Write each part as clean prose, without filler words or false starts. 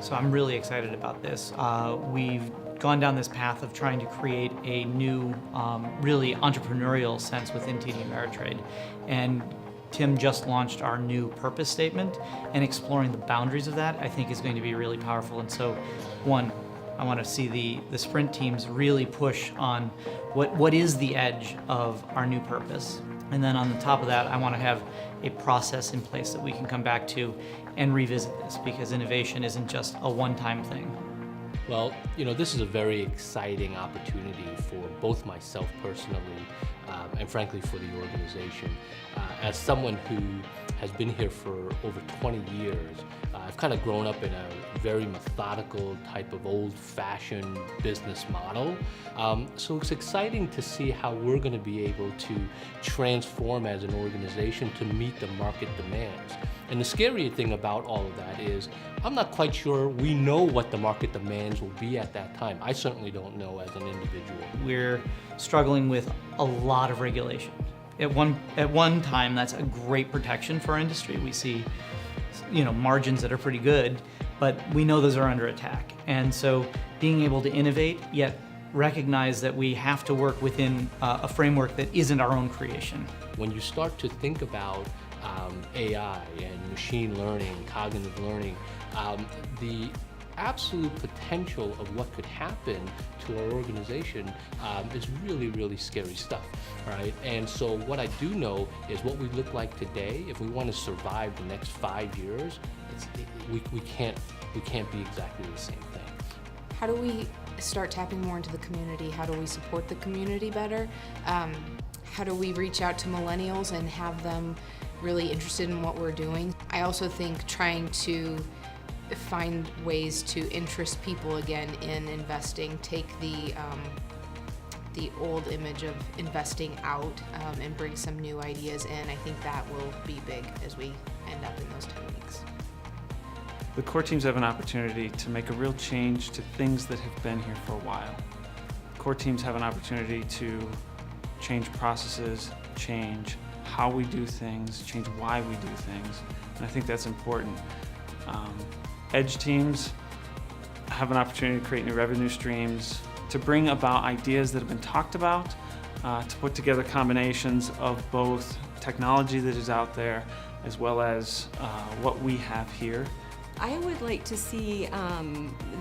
So I'm really excited about this. We've gone down this path of trying to create a new, really entrepreneurial sense within TD Ameritrade. And Tim just launched our new purpose statement, and exploring the boundaries of that I think is going to be really powerful. And so, one, I want to see the sprint teams really push on what is the edge of our new purpose. And then on the top of that, I want to have a process in place that we can come back to and revisit this, because innovation isn't just a one-time thing. Well, this is a very exciting opportunity for both myself personally and frankly for the organization. As someone who has been here for over 20 years, I've kind of grown up in a very methodical type of old-fashioned business model. So it's exciting to see how we're going to be able to transform as an organization to meet the market demands. And the scary thing about all of that is I'm not quite sure we know what the market demands will be at that time. I certainly don't know as an individual. We're struggling with a lot of regulation. At one time, that's a great protection for our industry. We see, margins that are pretty good, but we know those are under attack. And so being able to innovate, yet recognize that we have to work within a framework that isn't our own creation. When you start to think about AI and machine learning, cognitive learning, the absolute potential of what could happen to our organization is really, really scary stuff, right? And so what I do know is what we look like today, if we want to survive the next 5 years, we can't be exactly the same thing. How do we start tapping more into the community? How do we support the community better? How do we reach out to millennials and have them really interested in what we're doing? I also think trying to find ways to interest people again in investing, take the old image of investing out and bring some new ideas in. I think that will be big as we end up in those 10 weeks. The core teams have an opportunity to make a real change to things that have been here for a while. Core teams have an opportunity to change processes, change how we do things, change why we do things, and I think that's important. Edge teams have an opportunity to create new revenue streams, to bring about ideas that have been talked about, to put together combinations of both technology that is out there as well as what we have here. I would like to see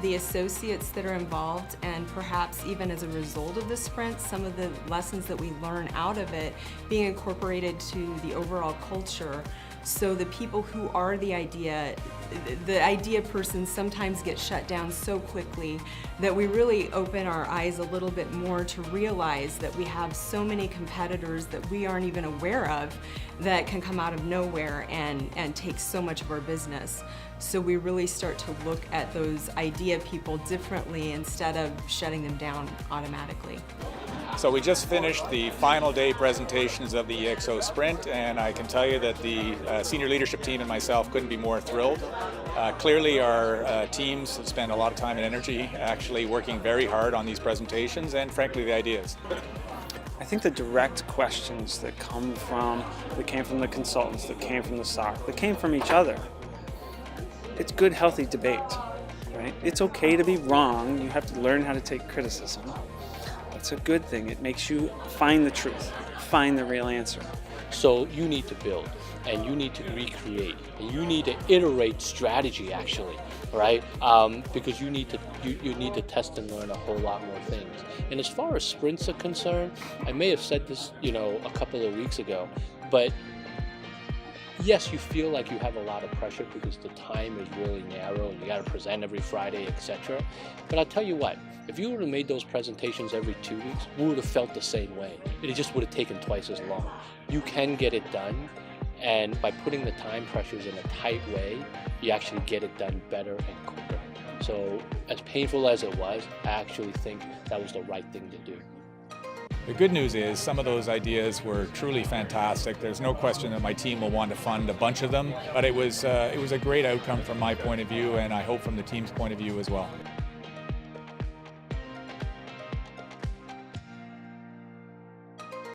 the associates that are involved, and perhaps even as a result of the sprint, some of the lessons that we learn out of it being incorporated to the overall culture. So the people who are the idea person sometimes get shut down so quickly that we really open our eyes a little bit more to realize that we have so many competitors that we aren't even aware of that can come out of nowhere and take so much of our business. So we really start to look at those idea people differently instead of shutting them down automatically. So we just finished the final day presentations of the ExO Sprint, and I can tell you that the senior leadership team and myself couldn't be more thrilled. Clearly our teams have spent a lot of time and energy actually working very hard on these presentations and frankly the ideas. I think the direct questions that came from the consultants, that came from the SOC, that came from each other, it's good, healthy debate, right? It's okay to be wrong. You have to learn how to take criticism. It's a good thing. It makes you find the truth, find the real answer. So you need to build, and you need to recreate, and you need to iterate strategy actually, right? Because you need to test and learn a whole lot more things. And as far as sprints are concerned, I may have said this, a couple of weeks ago, but yes, you feel like you have a lot of pressure because the time is really narrow and you got to present every Friday, etc. But I'll tell you what, if you would have made those presentations every 2 weeks, we would have felt the same way. It just would have taken twice as long. You can get it done, and by putting the time pressures in a tight way, you actually get it done better and quicker. So as painful as it was, I actually think that was the right thing to do. The good news is some of those ideas were truly fantastic. There's no question that my team will want to fund a bunch of them, but it was a great outcome from my point of view, and I hope from the team's point of view as well.